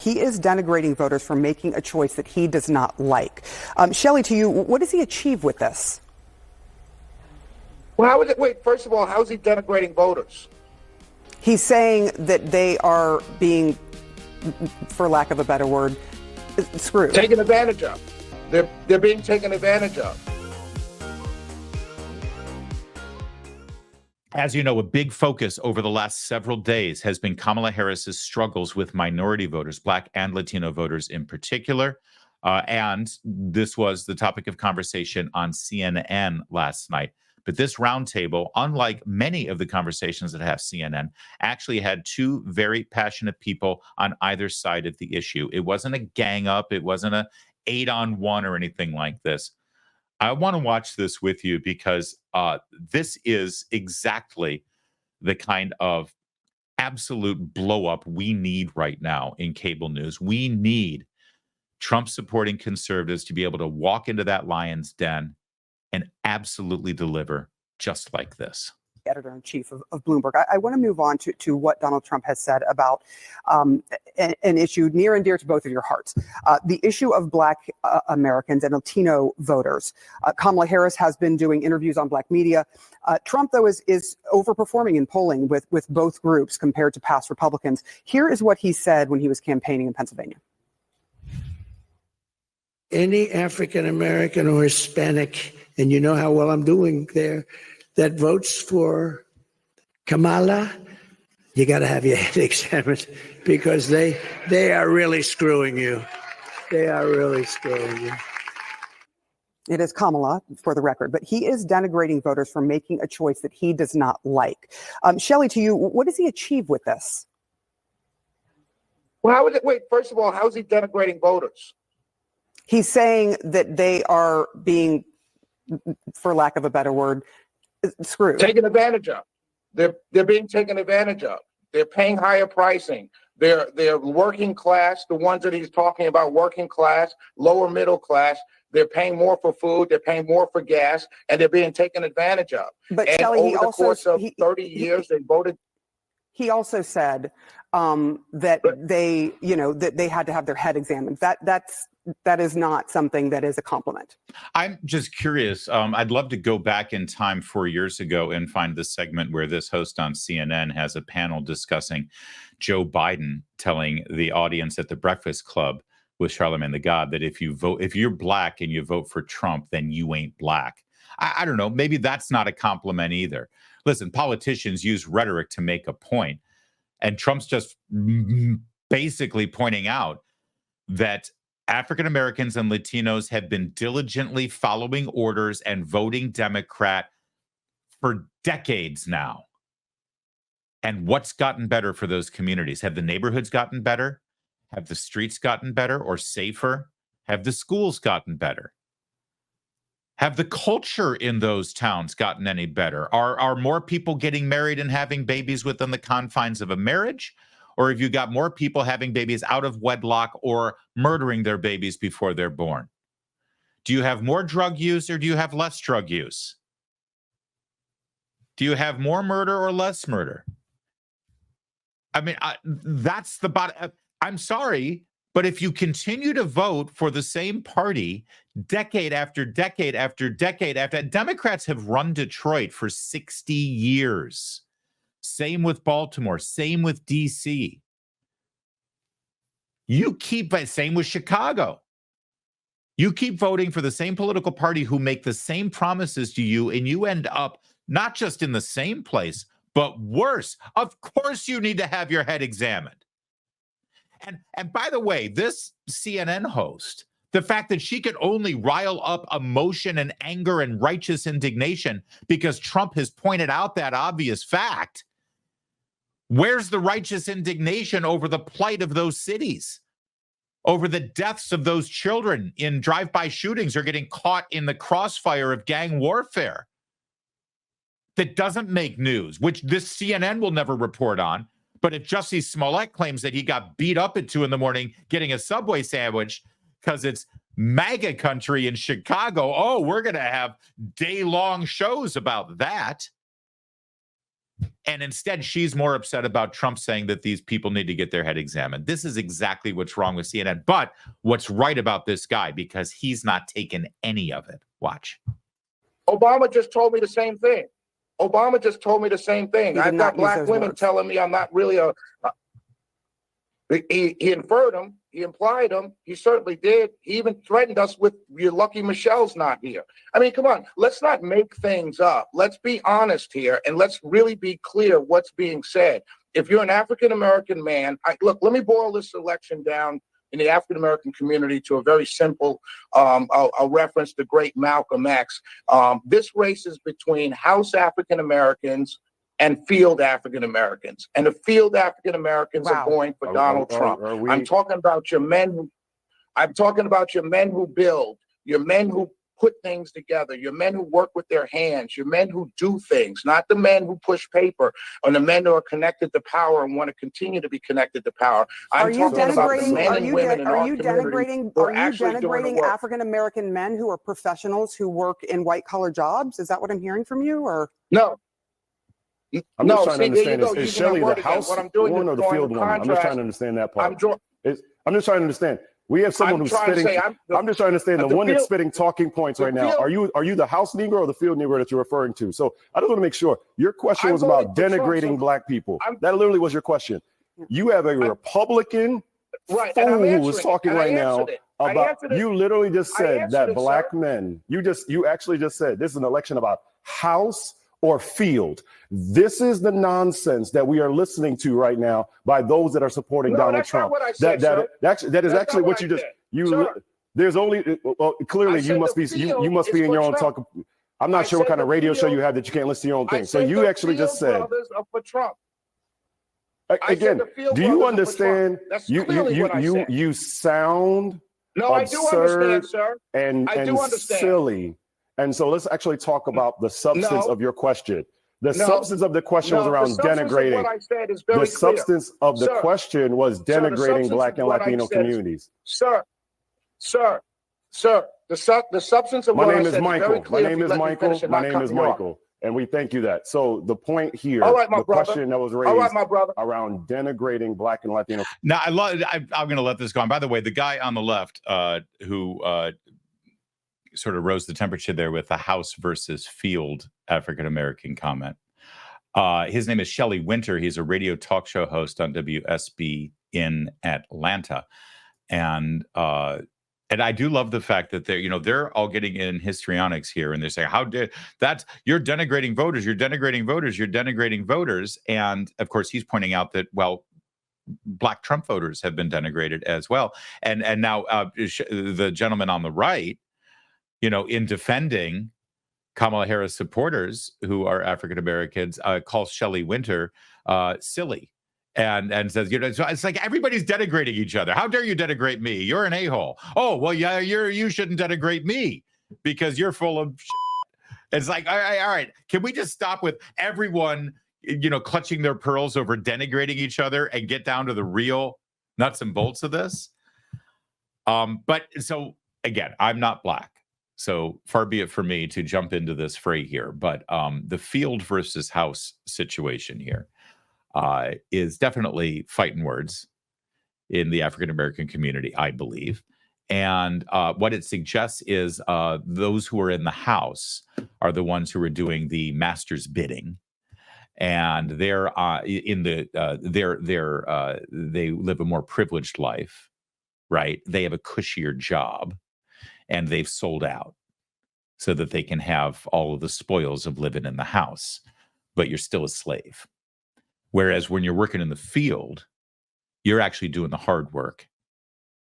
he is denigrating voters for making a choice that he does not like. Shelley, to you, what does he achieve with this? Well, first of all, how is he denigrating voters? He's saying that they are being, for lack of a better word, screwed. Taken advantage of. They're being taken advantage of. As you know, a big focus over the last several days has been Kamala Harris's struggles with minority voters, Black and Latino voters in particular. And this was the topic of conversation on CNN last night. But this roundtable, unlike many of the conversations that have CNN, actually had two very passionate people on either side of the issue. It wasn't a gang up. It wasn't a 8-on-1 or anything like this. I want to watch this with you because this is exactly the kind of absolute blow up we need right now in cable news. We need Trump supporting conservatives to be able to walk into that lion's den and absolutely deliver just like this. Editor-in-chief of Bloomberg. I want to move on to what Donald Trump has said about an issue near and dear to both of your hearts, the issue of Black Americans and Latino voters. Kamala Harris has been doing interviews on Black media. Trump, though, is overperforming in polling with both groups compared to past Republicans. Here is what he said when he was campaigning in Pennsylvania. Any African American or Hispanic, and you know how well I'm doing there, that votes for Kamala, you got to have your head examined because they are really screwing you. They are really screwing you. It is Kamala, for the record, but he is denigrating voters for making a choice that he does not like. Shelley, to you, what does he achieve with this? Well, first of all, how is he denigrating voters? He's saying that they are being, for lack of a better word, screwed. Taken advantage of. They're being taken advantage of. They're paying higher pricing. They're working class, the ones that he's talking about, working class, lower middle class. They're paying more for food, they're paying more for gas, and they're being taken advantage of. But and Shelley, over the course of 30 years, they voted. He also said that they, that they had to have their head examined. That is not something that is a compliment. I'm just curious. I'd love to go back in time 4 years ago and find the segment where this host on CNN has a panel discussing Joe Biden telling the audience at the Breakfast Club with Charlemagne the God that if you're Black and you vote for Trump, then you ain't Black. I don't know. Maybe that's not a compliment either. Listen, politicians use rhetoric to make a point, and Trump's just basically pointing out that African Americans and Latinos have been diligently following orders and voting Democrat for decades now. And what's gotten better for those communities? Have the neighborhoods gotten better? Have the streets gotten better or safer? Have the schools gotten better? Have the culture in those towns gotten any better? Are more people getting married and having babies within the confines of a marriage? Or have you got more people having babies out of wedlock or murdering their babies before they're born? Do you have more drug use or do you have less drug use? Do you have more murder or less murder? I mean, that's the bottom. I'm sorry, but if you continue to vote for the same party decade after decade after decade after, Democrats have run Detroit for 60 years. Same with Baltimore, same with DC. Same with Chicago. You keep voting for the same political party who make the same promises to you, and you end up not just in the same place, but worse. Of course you need to have your head examined. And by the way, this CNN host, the fact that she could only rile up emotion and anger and righteous indignation because Trump has pointed out that obvious fact. Where's the righteous indignation over the plight of those cities, over the deaths of those children in drive-by shootings or getting caught in the crossfire of gang warfare? That doesn't make news, which this CNN will never report on. But if Jussie Smollett claims that he got beat up at 2 a.m. getting a Subway sandwich because it's MAGA country in Chicago, oh, we're going to have day-long shows about that. And instead, she's more upset about Trump saying that these people need to get their head examined. This is exactly what's wrong with CNN. But what's right about this guy, because he's not taken any of it. Watch. Obama just told me the same thing. Obama just told me the same thing. He did I've not got use black those women words. telling me I'm not really he inferred them. He implied them. He certainly did. He even threatened us with, "You're lucky Michelle's not here." I mean, come on. Let's not make things up. Let's be honest here, and let's really be clear what's being said. If you're an African-American man, look, let me boil this election down in the African-American community to a very simple, I'll reference the great Malcolm X. This race is between House African-Americans and field African-Americans. And the field African-Americans Wow. are going for Donald Trump. I'm talking about your men who build, your men who put things together, your men who work with their hands, your men who do things, not the men who push paper, or the men who are connected to power and want to continue to be connected to power. Are you denigrating African American men who are professionals who work in white collar jobs? Is that what I'm hearing from you? Or no? I'm just trying to understand, is Shelley Shelley the House woman or the field woman? I'm just trying to understand that part. I'm just trying to understand. We have someone who's spitting. I'm just trying to understand the one that's spitting talking points right now. Are you the House Negro or the field Negro that you're referring to? So I just want to make sure your question was about denigrating black people. That literally was your question. You have a Republican fool who is talking right now about. You literally just said that black men. You actually just said this is an election about House or field. This is the nonsense that we are listening to right now by those that are supporting Donald Trump. That is actually what you just there's only clearly you must be in your own talk. I'm not sure what kind of radio show you have that you can't listen to your own thing. So you actually just said for Trump. Again, do you understand? You sound absurd and silly. And so let's actually talk about the substance of your question. The substance of the question was around denigrating. The substance of the question was denigrating black and Latino communities. Sir, the substance of what I said is very clear. My name is Michael. And we thank you that. So the point here, the question that was raised around denigrating black and Latino. Now, I'm going to let this go on. By the way, the guy on the left who sort of rose the temperature there with the House versus field African-American comment. His name is Shelley Wynter. He's a radio talk show host on WSB in Atlanta. And I do love the fact that they're all getting in histrionics here, and they're saying, you're denigrating voters, you're denigrating voters, you're denigrating voters. And of course, he's pointing out that, well, black Trump voters have been denigrated as well. And now the gentleman on the right, in defending Kamala Harris supporters who are African Americans, calls Shelley Wynter silly. And says, so it's like everybody's denigrating each other. How dare you denigrate me? You're an a-hole. Oh, well, yeah, you shouldn't denigrate me because you're full of shit. It's like, all right. Can we just stop with everyone, clutching their pearls over denigrating each other and get down to the real nuts and bolts of this? But so again, I'm not black. So far be it for me to jump into this fray here. But the field versus house situation here is definitely fighting words in the African-American community, I believe. And what it suggests is those who are in the House are the ones who are doing the master's bidding. And they're they live a more privileged life, right? They have a cushier job, and they've sold out so that they can have all of the spoils of living in the house, but you're still a slave. Whereas when you're working in the field, you're actually doing the hard work,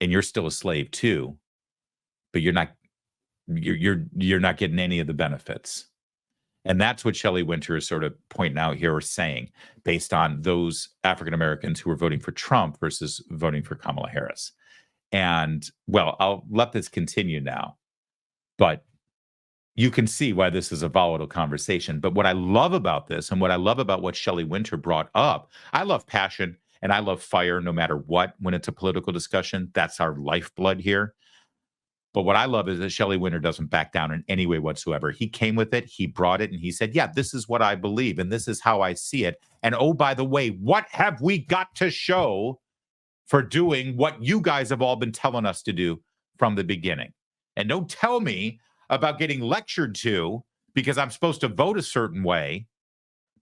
and you're still a slave too, but you're not getting any of the benefits. And that's what Shelley Wynter is sort of pointing out here, or saying, based on those African Americans who are voting for Trump versus voting for Kamala Harris. And well, I'll let this continue now, but you can see why this is a volatile conversation. But what I love about this, and what I love about what Shelley Wynter brought up, I love passion and I love fire no matter what when it's a political discussion. That's our lifeblood here. But what I love is that Shelley Wynter doesn't back down in any way whatsoever. He came with it, he brought it, and he said, yeah, this is what I believe, and this is how I see it. And oh, by the way, what have we got to show for doing what you guys have all been telling us to do from the beginning? And don't tell me about getting lectured to because I'm supposed to vote a certain way,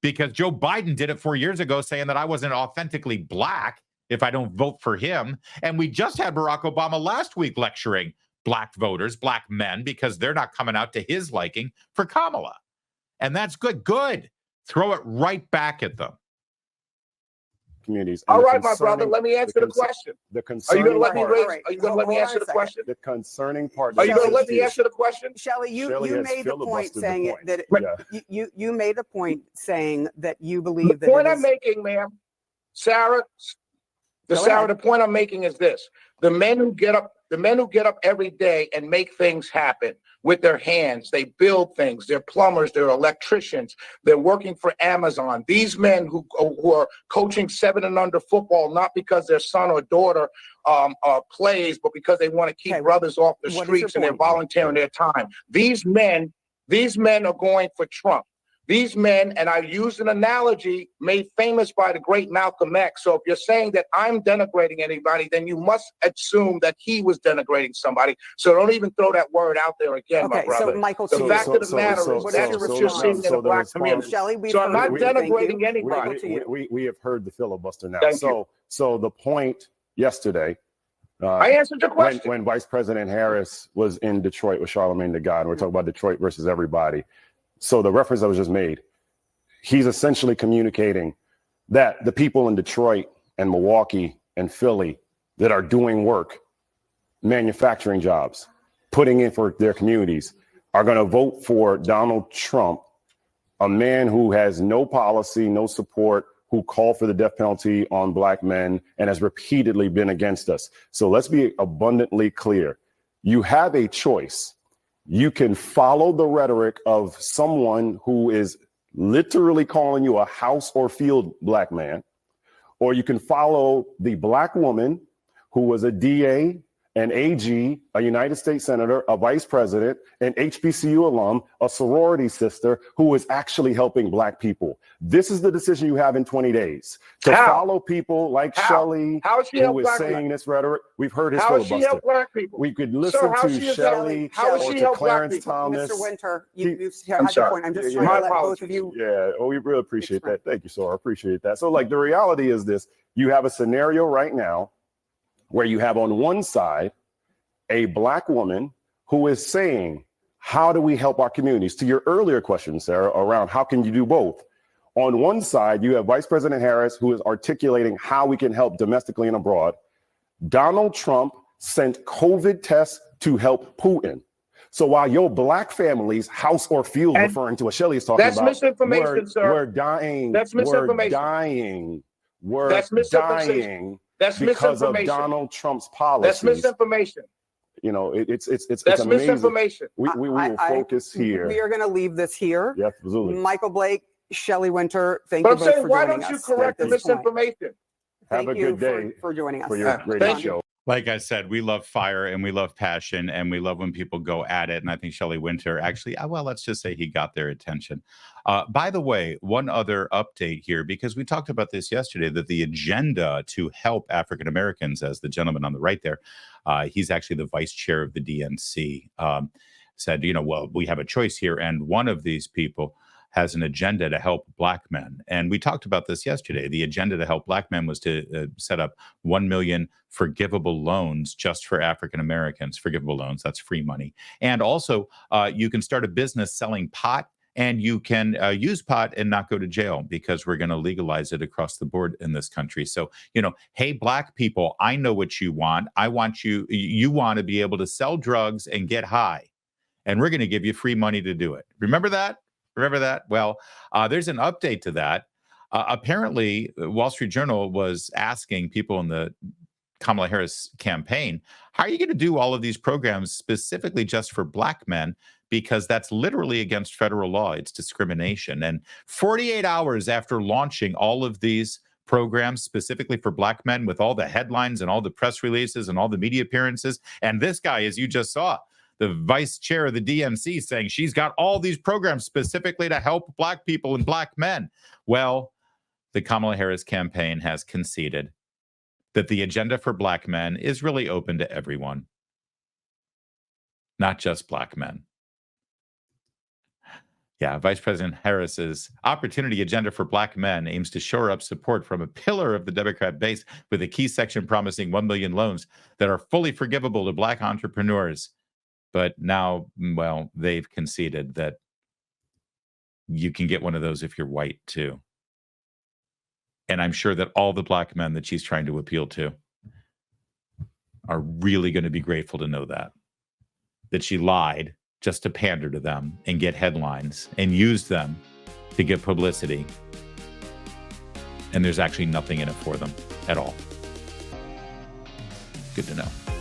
because Joe Biden did it 4 years ago saying that I wasn't authentically black if I don't vote for him. And we just had Barack Obama last week lecturing black voters, black men, because they're not coming out to his liking for Kamala. And that's good. Good. Throw it right back at them. Communities. All right, my brother, let me answer the question. Are you going to let me Are you going to let me answer the question? The concerning part. Are you going to let me answer the question? Shelley, you made the point saying that you made the point saying that you believe that the point I'm making, ma'am, Sarah, the point I'm making is this: the men who get up every day and make things happen with their hands, they build things. They're plumbers, they're electricians, they're working for Amazon. These men who are coaching 7 and under football, not because their son or daughter plays, but because they want to keep brothers off the streets and they're volunteering their time. These men are going for Trump. These men, and I used an analogy made famous by the great Malcolm X. So if you're saying that I'm denigrating anybody, then you must assume that he was denigrating somebody. So don't even throw that word out there again, my brother. So Michael, the fact of the matter is that's what you're seeing in the black community. So I'm not denigrating anybody. We have heard the filibuster now. So the point yesterday, I answered your question. When Vice President Harris was in Detroit with Charlemagne the God, and we're talking about Detroit versus everybody. So the reference that was just made, he's essentially communicating that the people in Detroit and Milwaukee and Philly that are doing work, manufacturing jobs, putting in for their communities, are going to vote for Donald Trump, a man who has no policy, no support, who called for the death penalty on black men and has repeatedly been against us. So let's be abundantly clear. You have a choice. You can follow the rhetoric of someone who is literally calling you a house or field black man, or you can follow the black woman who was a DA, an AG, a United States Senator, a vice president, an HBCU alum, a sorority sister who is actually helping black people. This is the decision you have in 20 days. To follow people like Shelley, who is saying this rhetoric. We've heard his filibuster. How she help black people? We could listen to Shelley or to Clarence Thomas. Mr. Winter, you've had your point. I'm just trying to let both of you. Yeah, we really appreciate that. Thank you, sir. I appreciate that. So like the reality is this, you have a scenario right now where you have on one side a black woman who is saying, how do we help our communities? To your earlier question, Sarah, around how can you do both? On one side, you have Vice President Harris, who is articulating how we can help domestically and abroad. Donald Trump sent COVID tests to help Putin. So while your black families, house or field, referring to what Shelley is talking about, that's misinformation, sir. We're dying. That's misinformation. We're dying. That's because of misinformation. Donald Trump's policies. That's misinformation. You know, it's that's amazing. Misinformation. We will focus here. We are going to leave this here. Yeah, absolutely. Michael Blake, Shelley Winter, thank you both for joining us. Why don't you correct the misinformation? Have a good day for joining us. For your radio show. Like I said, we love fire and we love passion and we love when people go at it. And I think Shelley Wynter actually, well, let's just say he got their attention. By the way, one other update here, because we talked about this yesterday, that the agenda to help African Americans, as the gentleman on the right there, he's actually the vice chair of the DNC, said, well, we have a choice here. And one of these people has an agenda to help black men. And we talked about this yesterday. The agenda to help black men was to set up 1 million forgivable loans just for African Americans. Forgivable loans, that's free money. And also, you can start a business selling pot, and you can use pot and not go to jail, because we're going to legalize it across the board in this country. So, hey, black people, I know what you want. I want you want to be able to sell drugs and get high. And we're going to give you free money to do it. Remember that? Remember that? Well, there's an update to that. Apparently, the Wall Street Journal was asking people in the Kamala Harris campaign, how are you going to do all of these programs specifically just for black men? Because that's literally against federal law. It's discrimination. And 48 hours after launching all of these programs specifically for black men with all the headlines and all the press releases and all the media appearances. And this guy, as you just saw, the vice chair of the DNC, saying she's got all these programs specifically to help black people and black men. Well, the Kamala Harris campaign has conceded that the agenda for black men is really open to everyone, not just black men. Yeah, Vice President Harris's opportunity agenda for black men aims to shore up support from a pillar of the Democrat base with a key section promising 1 million loans that are fully forgivable to black entrepreneurs. But now, well, they've conceded that you can get one of those if you're white too. And I'm sure that all the black men that she's trying to appeal to are really going to be grateful to know that she lied just to pander to them and get headlines and use them to get publicity. And there's actually nothing in it for them at all. Good to know.